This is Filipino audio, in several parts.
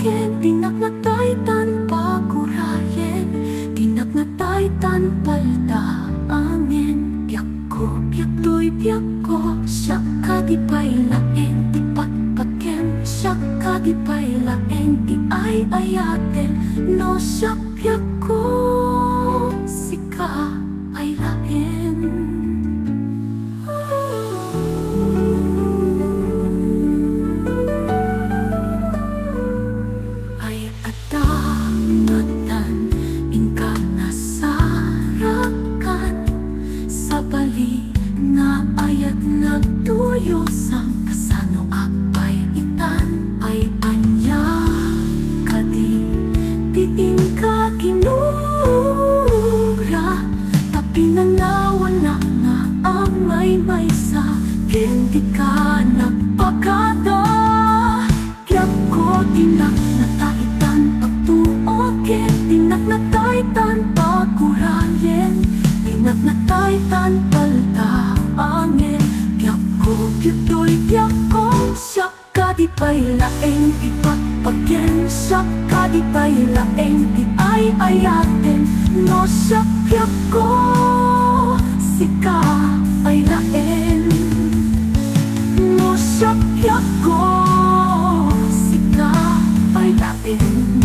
akin. Tinak na tay tanpa kurayen, tinak na tay tanpa angin. Biyak ko, biyak to'y biyak ko, siya ka di pa'y laeng, di patpakem. Siya ka di pa'y laeng, di ay ayaten. No siya biyak ko, sika ay laeng. Ay adamatan, ingka nasarakan. Sa bali nga ayat nagtuyo sang kasano apay itan. Ay anya kadi diin ka kinura. Tapinanawan na nga ang may sa hindi ka nagpakada. Kaya ko tinak na taitan pagtuokin, tinak na taitan pagkurayen, tinak na taitan paltaangin. Kaya ko biyutoy biyak ko, siya ka di pa'y laeng, ipagpagyan. Siya ka di pa'y laeng, di ay ayaten. No siya biyak ko, sika ay laeng. No siya biyak ko, sika ay laeng.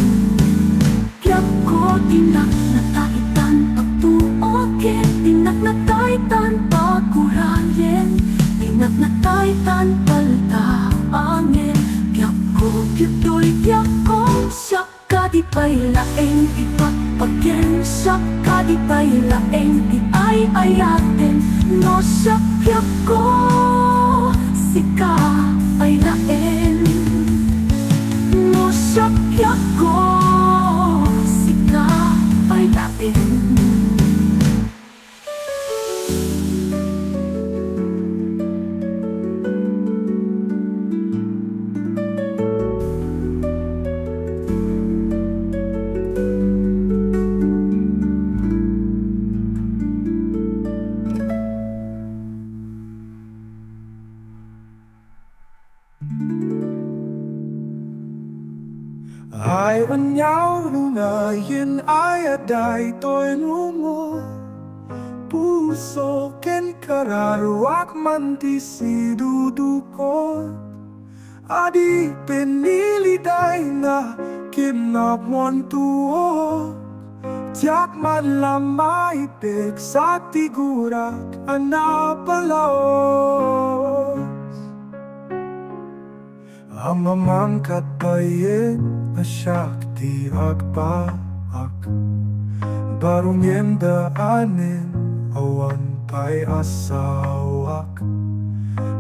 Biyak ko tinak na taitan pagtuokin, tinak na taitan pagkurayen, tinak na taitan paltaangin. Biyak ko biyutoy biyak ko, siya ka di pa'y laeng, ipagpagyan. Siya ka di pa'y laeng, di ay ayaten. No siya biyak ko, sika ay laeng. No siya biyak ko, sika ay laeng. Ay anyaw lunayin ay aday to'y lumo. Puso ken kararuak manti dudukot. Adi peniliday na kinapon tuo. Tiyak man lamay pek sa tigurak anapalaos. Ang mamangkat bayit asyakti agpaak. Barong yendaanin awan pa'y asawak.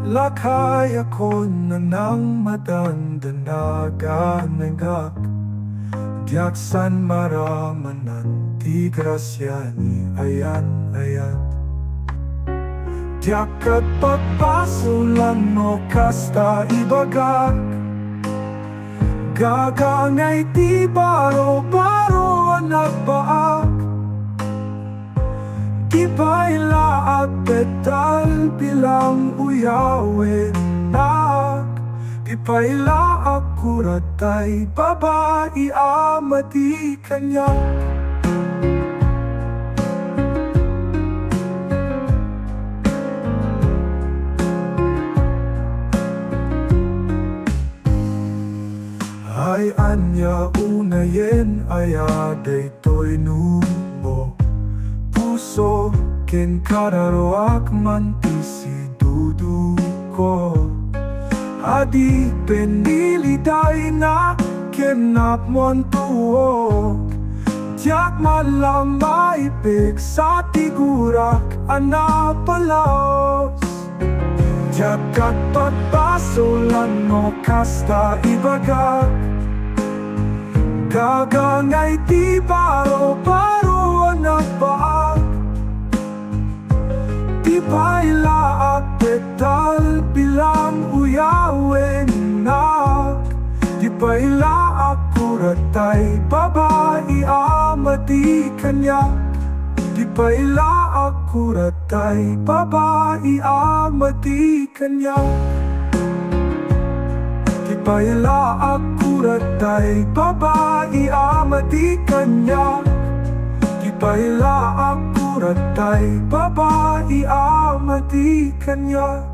Lakay ako na nang madandanagaanagak. Diaksan maramanan ti grasya ni ayan. Tiyakat pagpasulan mo kasta ibagak. Gagangay ti baro-baro nagbaak. Di ba'y laat petal bilang uyawin nak. Di ba'y laak kuratay babae amati kanya. Ay anya unayen ay aday to'y numo. Puso ken kararuak manti duduko. Adi peniliday na kenapmon tuo. Tiyak malamay pek sa tigurak anapalaos. Tiyakat pagpasulan mo kasta ibagak. Gagangay ti baro-baro nagbaak. Di ba'y laak petal bilang uyawin nak. Di ba'y laak kuratay babae amati kanya. Di ba'y laak kuratay babae amati kanya. Di Ipayala akuratay babae amati kanya. Ipayala akuratay babae amati kanya.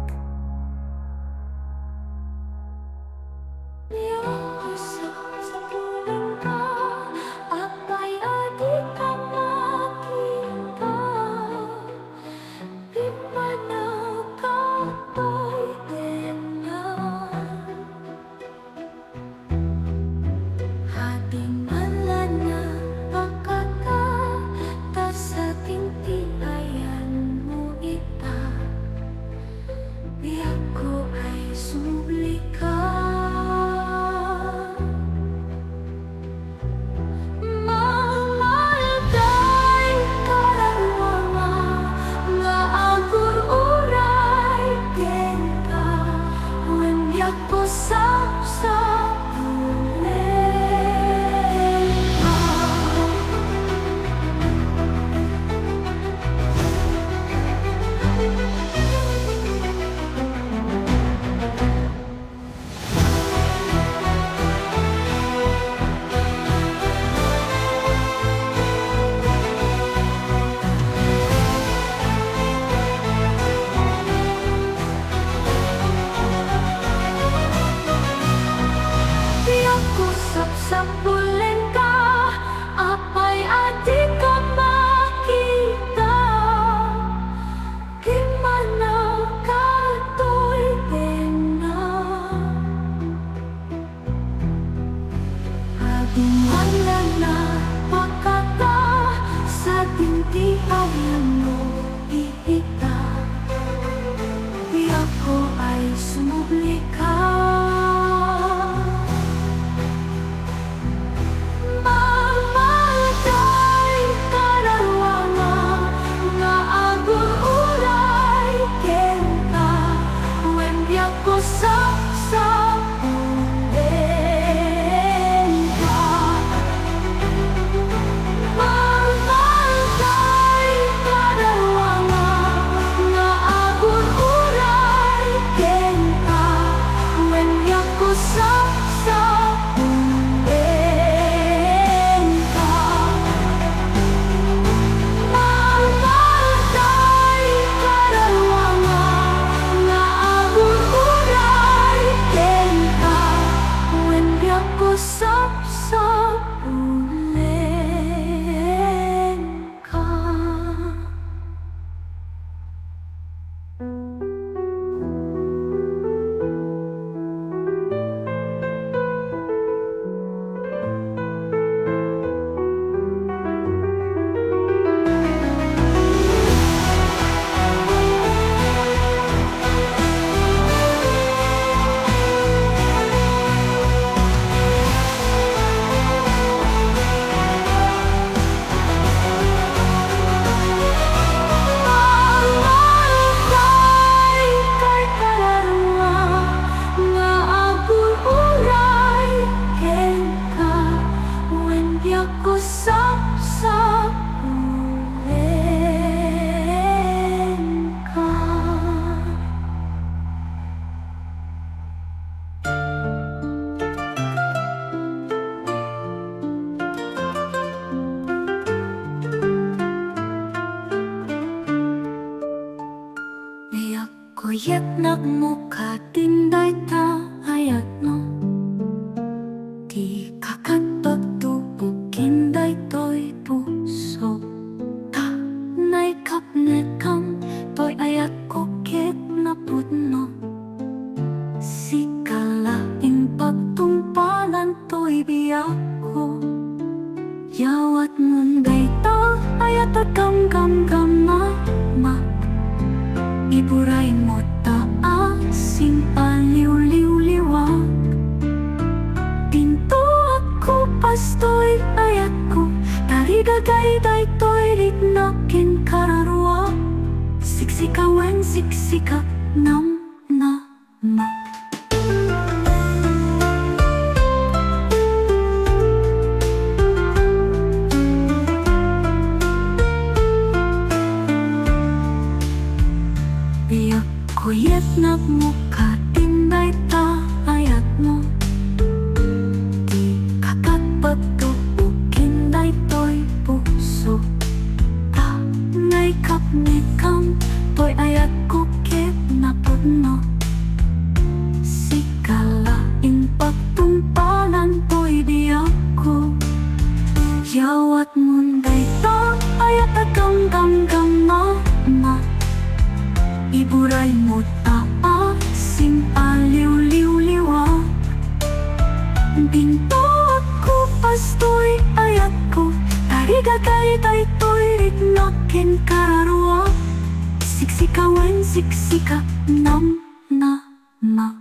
Koyet nak muka tinday ta ayat no Di kakat pagtubukin day to'y puso Ta naikap nekam to'y ayat ko ket na putno Sikalaing pagtumpalan to'y biyak ko Yawat munday ta ayat at gam Iburay mo taasing paliw-liw-liwag Pinto ako pastoy ayat ko Tarigagay day to'y ritnakin kararwa Siksikawen siksikak nam na ma Koyet nak muka tinday ta ayat mo Yawat munday to ayat agam ma Iburay mo taa sing aliw-liw-liwa Binto ako pastoy ayat ko Tariga kay toy ritnokin kararwa Siksikawen siksika nam na ma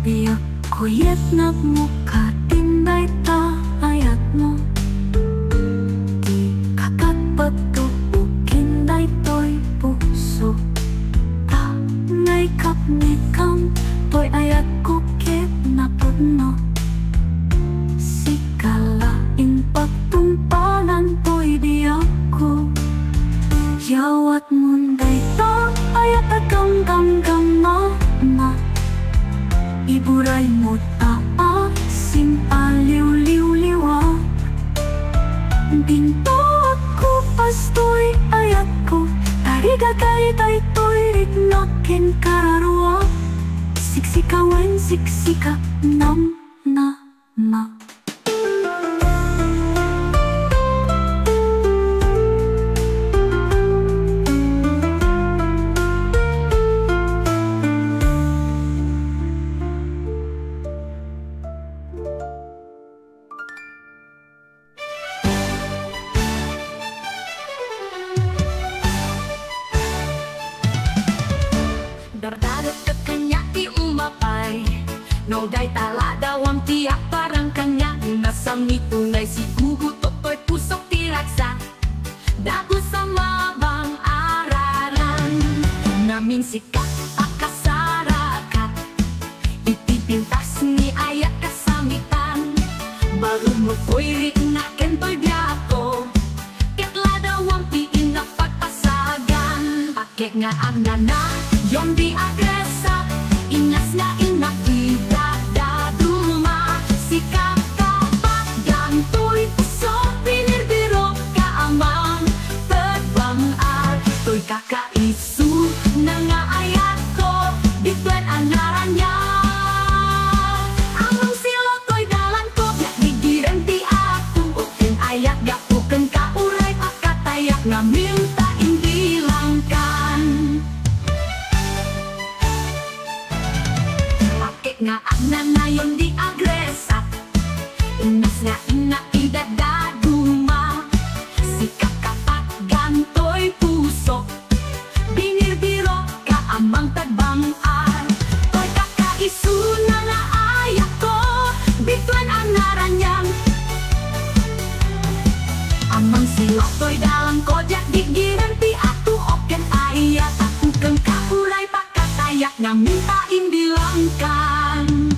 Biyak kuyet na muka tinday ta ayat mo Di kakat patubukin day toy puso Ta ngay kapnikam toy ayat ko kit na pudno Sikalaing pagtumpalan toy di ako Yawat munday to ayat agam ma Iburay mo taa sing aliw-liw-liwa Binto ako pastoy ayat ko Tariga kay toy ritnokin kararwa Siksikawen siksika nam na ma Dardarat ke kanya di umapay No day tala dawang tiyak parang kanya Nasam tunay si gugu totoy pusok tiraksa Dago sa mabang araran Namin sikat akasarakat Itipintas ni ayat kasamitan Baru mo ko'y riknaken to'y biyato Kitla dawang piin na pagpasagan Pakek nga ang nana Yung di agresa, inas na inakita daduma Sikap kapat ganto'y puso Binirbiro ka amang terbang To'y kakaisu na nga ayat ko Bituen anaran niya Amang silo to'y dalan ko Nagigiran ti ako Ukin ayat gapuken ka uray Pakatayak nga minta hindi langkan Nga agna na yung di agresa Inas nga ina idadaduma Sikap kapat ganto'y puso Binirbiro ka amang tagbang-ar To'y kakaisu na nga ayak ko Bituen anaran niyang Amang silok to'y dalang ko Diyak digiran ti atu oken ayat Aku keng kauray pakatayak Nga minta indilangkan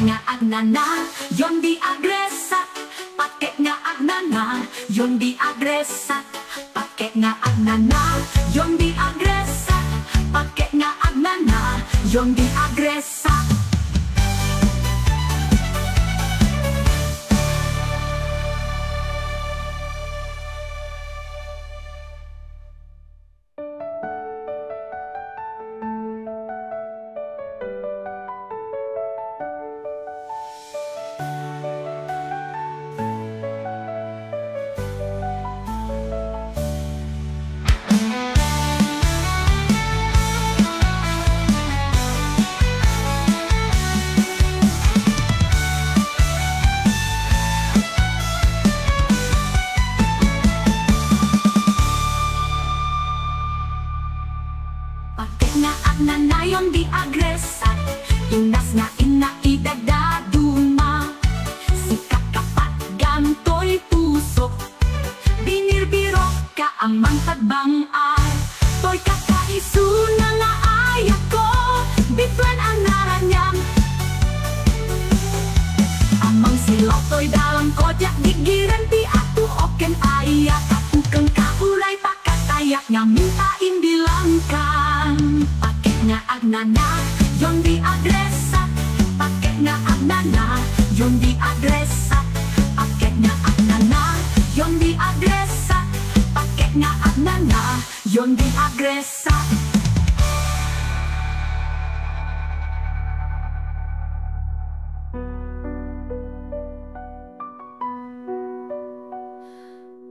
Nga agnana, yon di agresa Pakek nga agnana, yon di agresa Pakek nga agnana, yon di agresa Pakek nga agnana, yon di agresa Nanayon di agresa Inas nga ina idadaduma Sikap kapat ganto'y puso Binirbiro ka amang tagbang-ar To'y kakaisu na nga ayat ko Bituen anaran niyang Amang silok to'y dalang ko Diyak digiran ti atu oken ayat Aku keng kauray pakatayak Nga minta indilangkan Nga agnana, yon di agresa Pakek nga agnana, yon di agresa Pakek nga agnana, yon di agresa Pakek nga agnana, yon din agresa.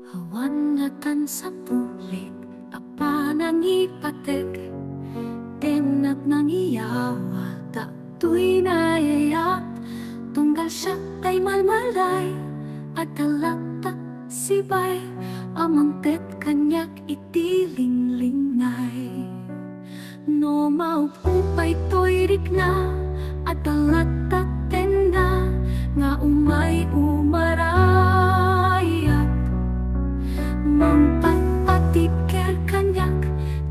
Hawanatan sa pulik, apa nang ipatek, tinag nang iyawa, ta'to'y naiyak. Tunggal siya kay malmalay, at talaktak sibay, amang tet kanyak itilinglingnay. No maupupay to'y rikna, at talaktak tenda, nga umay umarayat. Mampatpatiker kanyak,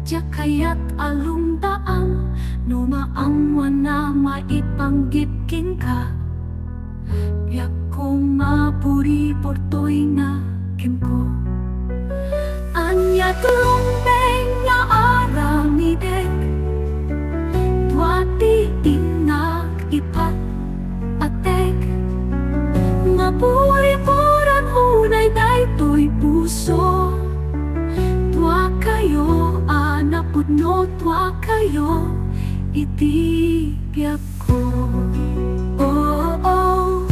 jakayat alumdaang, no maangwan na maipanggipkin ka. Yak ko mapuri portoy na kimko. Anya tumpeng nga aramidek, tuwati inag ipat atek. Mapuri-puran hunay daytoy puso. Tuwa kayo, anapod no tuwa kayo, itibyak ko. Oh, oh,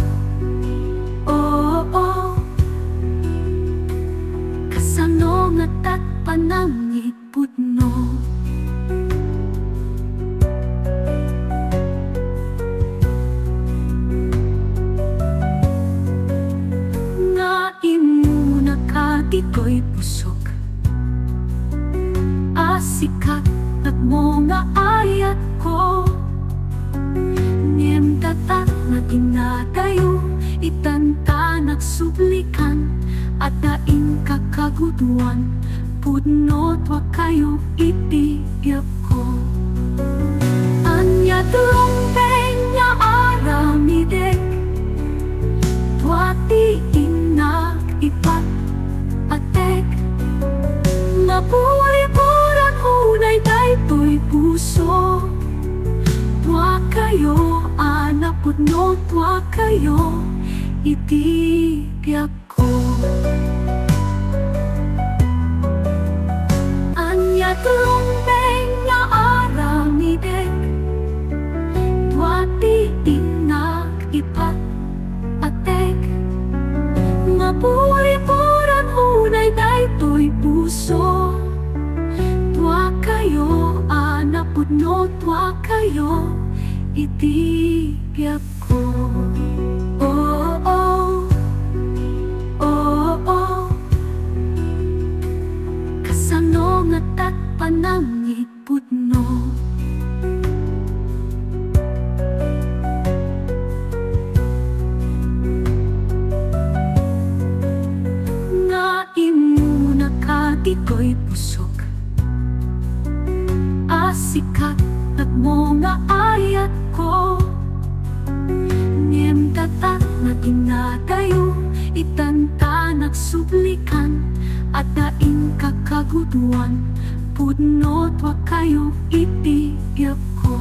oh, oh. Kasano nga tat panangit pudno. Nga imo nakatiko'y pusok, asikat at mo nga ayat ko. Niem tatat na tinatayo, itanta nagsublikan, at daing kakaguduan, pudnot wa kayo itiyap ko. Anya tumpeng nga aramidek, tuwati inag ipat atek. Mapuri-puran hunay daytoy puso. Tuwa kayo, anapod no tuwa kayo, itibyak ko. Anya tumpeng nga aramidek, tuwati inag ipat atek. Mapuri-puran hunay daytoy puso. Tuwa kayo, anapod no tuwa kayo, itibyak ko. Oh, oh, oh, oh. Kasano nga tat panangit pudno. Nga imo nakatiko'y pusok, asikat at mo nga ayat ko. Niem tatat na tinatayo, itanta nagsublikan, at daing kakaguduan, pudnot wa kayo itiyap ko.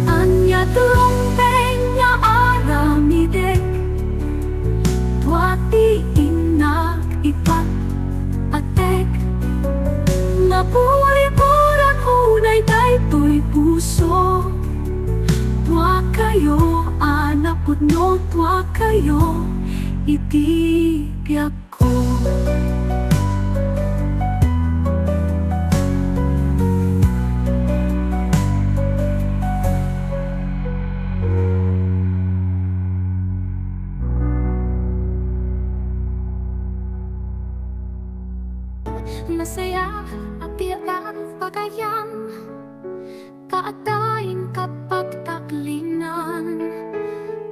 Anya tumpeng nga aramidek, tuwati inag ipat atek. Mapuri-puran hunay daytoy puso. Tuwa kayo, anapod no tuwa kayo, itibyak ko. Masaya at tiyak pagayang, kaatayin kapag taklinan.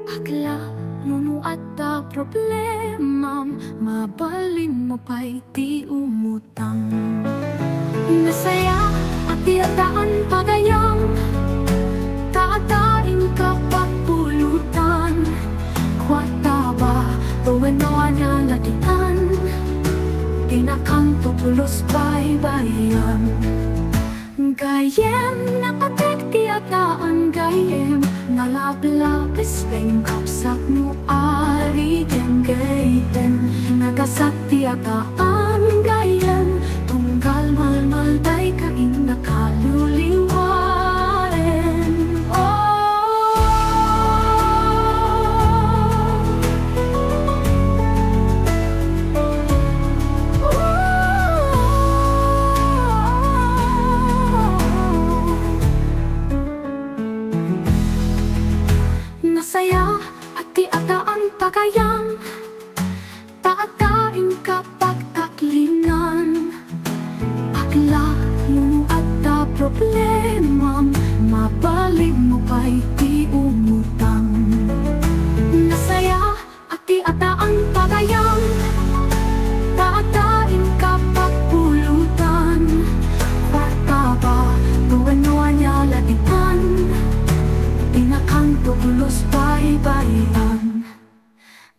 Akla, nuno at ta problema, mabalin mo pa'y di umutang. Masaya at tiyakaan pagayang, kaatayin kapag pulutan. Kwata ba, buwenoan na latian, pinakang tutulos pa'y bayan. Gayem nakatek tiyataan gayem, nalablabis pengkap sakno ari den gayem. Nagasak tiyataan gayem, tunggal Nalagla mo at ta problema, mabalik mo pa'y di umutang. Nasaya at di ata ang pagayang, taatain ka pagpulutan. Kwarta ba, tuwan niya latitan, tinakang tugulos bayi-bayian.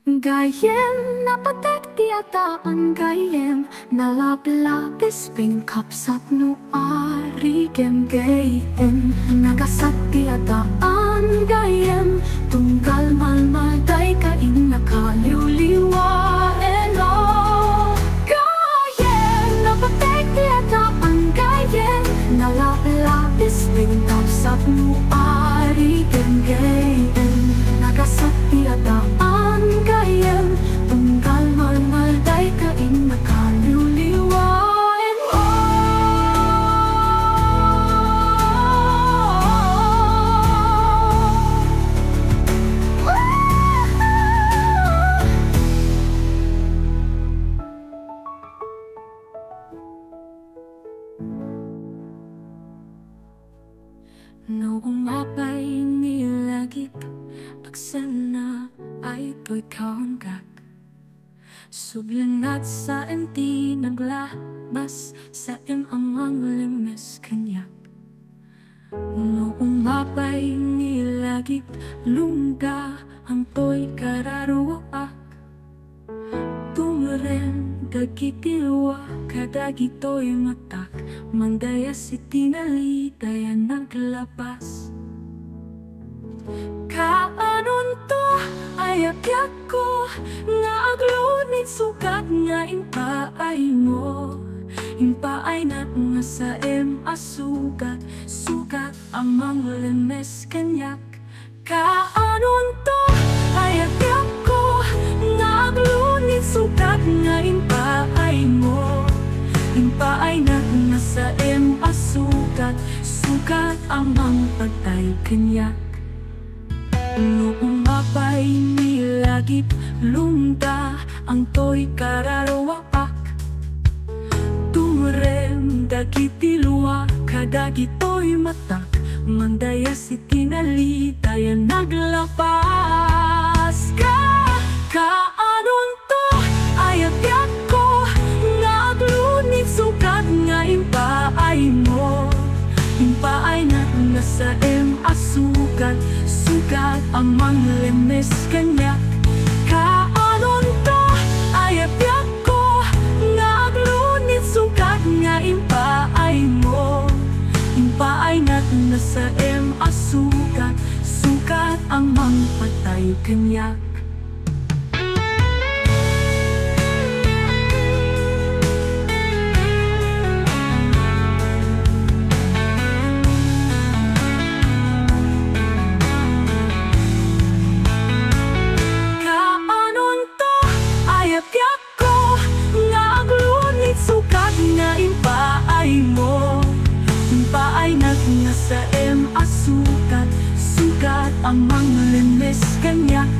Gayem, napatek di ata ang gayem, nalablabis pingkapsat no arigem gayem. Nagasat di ata ang gayem, tunggal malmal day kain nakaliwliwaen o. Gayem, napatek di ata ang gayem, nalablabis pingkapsat no arigem gayem. Nagasat di ata ang gayem, tunggal malmal day kain nakaliwliwaen o. Noong mapay nilagip, pagsana ay to'y kaunggak. Sublanat sa enti naglabas, sa amang limes kanyak. Noong mapay nilagip, lungga ang to'y kararuak. Tumeren kagitilwa, kadagi to'y matak, mandaya si tinali, daya naglabas. Kaanon to ay agyak ko, nga aglunit sukat nga impaay mo. Impaay na nga sa asugat, sugat amang lemes kanyak. Kaanon to ay agyak ko, nga aglunit sukat nga impaay mo. Impaay na nga sa asugat, sugat amang patay kanyak. Noong mapay nilagip, lumda ang to'y kararuak. Tumurem dagitilwa, kadagi to'y matak, mandaya si tinali, daya naglapas. Kaanon to ay agyak ko, nga aglunit sukat nga impaay mo. Impaay na nga sa asugat, sugat amang lemes kanyak. Kaanon to ay agyak ko, nga aglunit sugat nga impaay mo. Impaay na nga sa asugat, sugat amang patay kanyak. Sa asugat, sugat amang limes kanyak.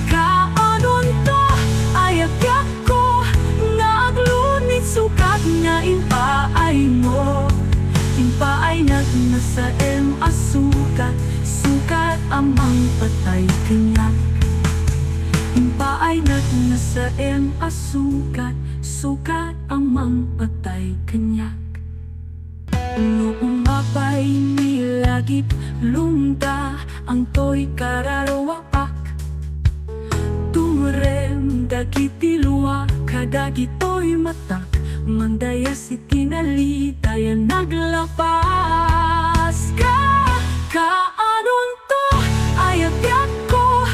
Kaanon to ay agyak ko, nga aglunit sugat nga impaay mo. Impaay na nga sa asugat, sugat amang patay kanyak. Impaay na nga sa asugat, sugat amang patay kanyak. Noong mapay nilagip, lumda ang to'y kararuak. Tumurem dagitilwa, kadagi to'y matak, mandaya si tinali, daya naglapas. Kaanon to ay agyak ko,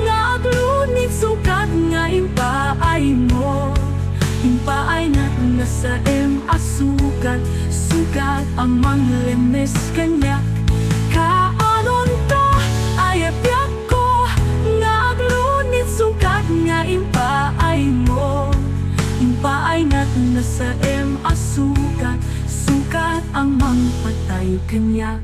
nga aglunit sugat nga impaay mo. Impaay na nga sa asugat, sugat amang lemes kanyak. Kaanon to ay agyak ko, nga aglunit sugat nga impaay mo. Impaay na nga sa asugat, sugat amang patay kanyak.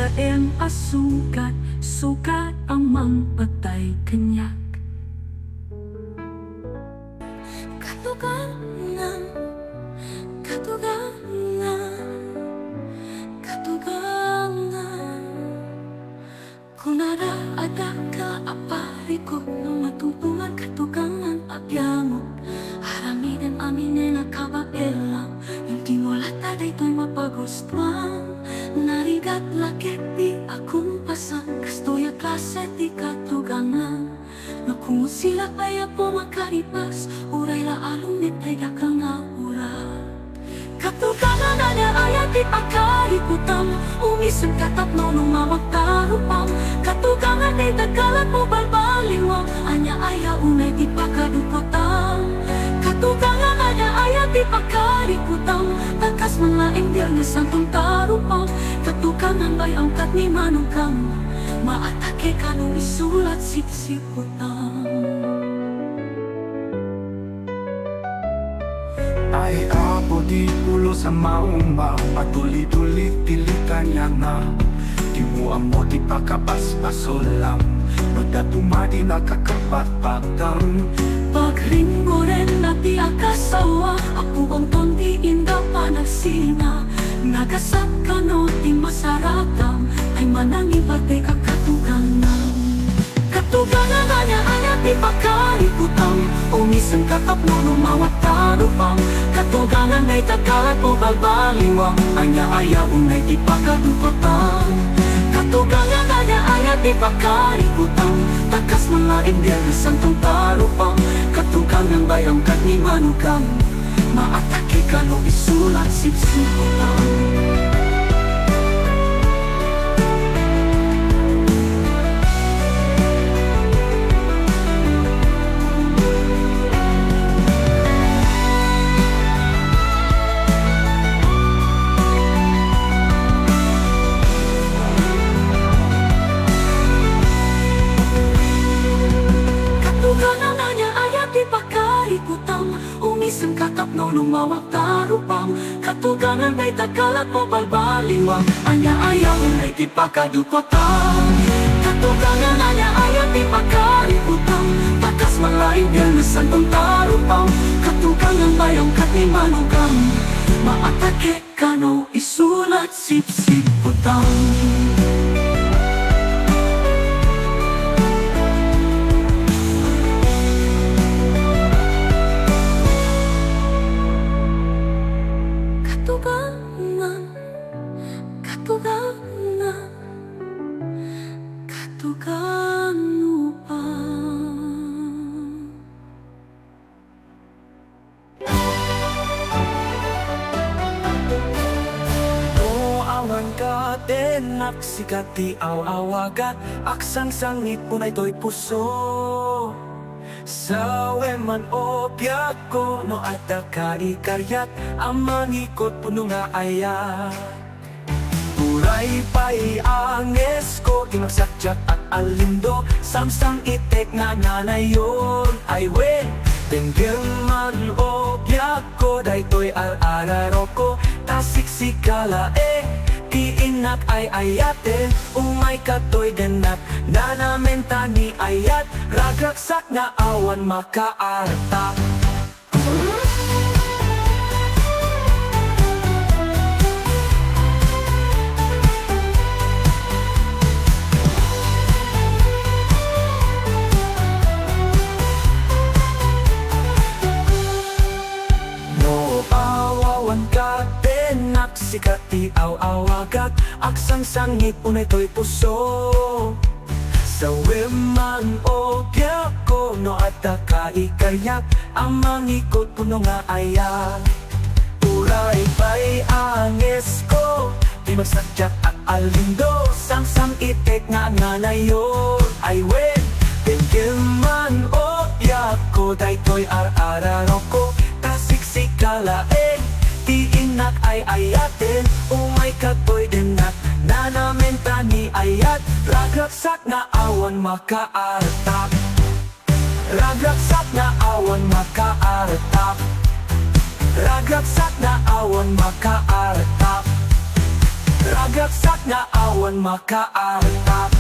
daem asugat, sugat amang patay kanyak. Katugangan, katugangan, katugangan. Kung ada ka apariko no matutungan katugangan abyango. Harami dan aminin na kabaelang yung tingulat taday to'y mapagustuhan. Narigat lakit di akong pasan kastoya klase di katugangan. No kung sila kaya po makaripas uray la alumnit ay dakang aura. Katugangan ada ayat di pakarikutam umisan katap no lumawag tarupam. Katugangan ay tagalat mo balbalingwang anya aya unay di pakadupotam. Katugangan ada ayat di pakarikutam takas mga endir na santong tarupam. Katugangan ay angkat ni manungkam maatake ka nung isulat sipsiputang. Ay apo di pulo sa maumba patuli-tuli pilitan niya na di mo amo di pakabas-basolam no datumadi nakakapatpatang. Pagringo rin na di akasawa ako ang tondi inda pa nagsina. Nagasap ka no di masaratam ay manangibate ka katugangan. Katugangan anya di pakarikutam umisan katap no lumawat tarupang. Katugangan ay tagalat mo balbalingwang anya ayaw unay di pakadupotang. Katugangan anya di pakarikutam takas mga endir na santong tarupang. Katugangan bayang kat ni manukam maatake ka no isulat sipsiputang. Umisan katap no lumawag tarupang. Katugangan ay tagalat mo balbalingwang anya ayaw ay di pakadupotang. Katugangan anya ayaw di pakariputang takas malain yan na santong tarupang. Katugangan bayang kat ni manukam maatake ka no isulat sipsiputang. Katugangan, katugangan, katugangan upang. O awan ka din naksikati aw-awagat aksang sangit punay to'y puso. Sa weman o biyak ko no ada ka ikaryat ang mangikot puno nga ayat. Uray pa'y anges ko tinagsadyat at alindo samsang itek nga nanayon ay wen. Tenggel man o biyak ko daytoy al-araro ko tasiksikala iinak ay ayate umay katoy denak nanamenta ni ayat ragraksak na awan makaarta. No awawan ka denak sikati aw-awagat aksang sangit unay to'y puso. Sa weman o biyak ko no ada ka ikayak ang mangikot puno nga ayat. Uray pa'y anges ko di magsadyak at alindo samsang itek nga nanayon ay wen. Tenggel man o biyak ko daytoy ar-araro ko tasiksikala iinak ay ayatin umay katoy denak nanamenta ni ayat ragraksak na awan makaartap. Ragraksak na awan makaartap. Ragraksak na awan makaartap. Saksak nga awan makaartap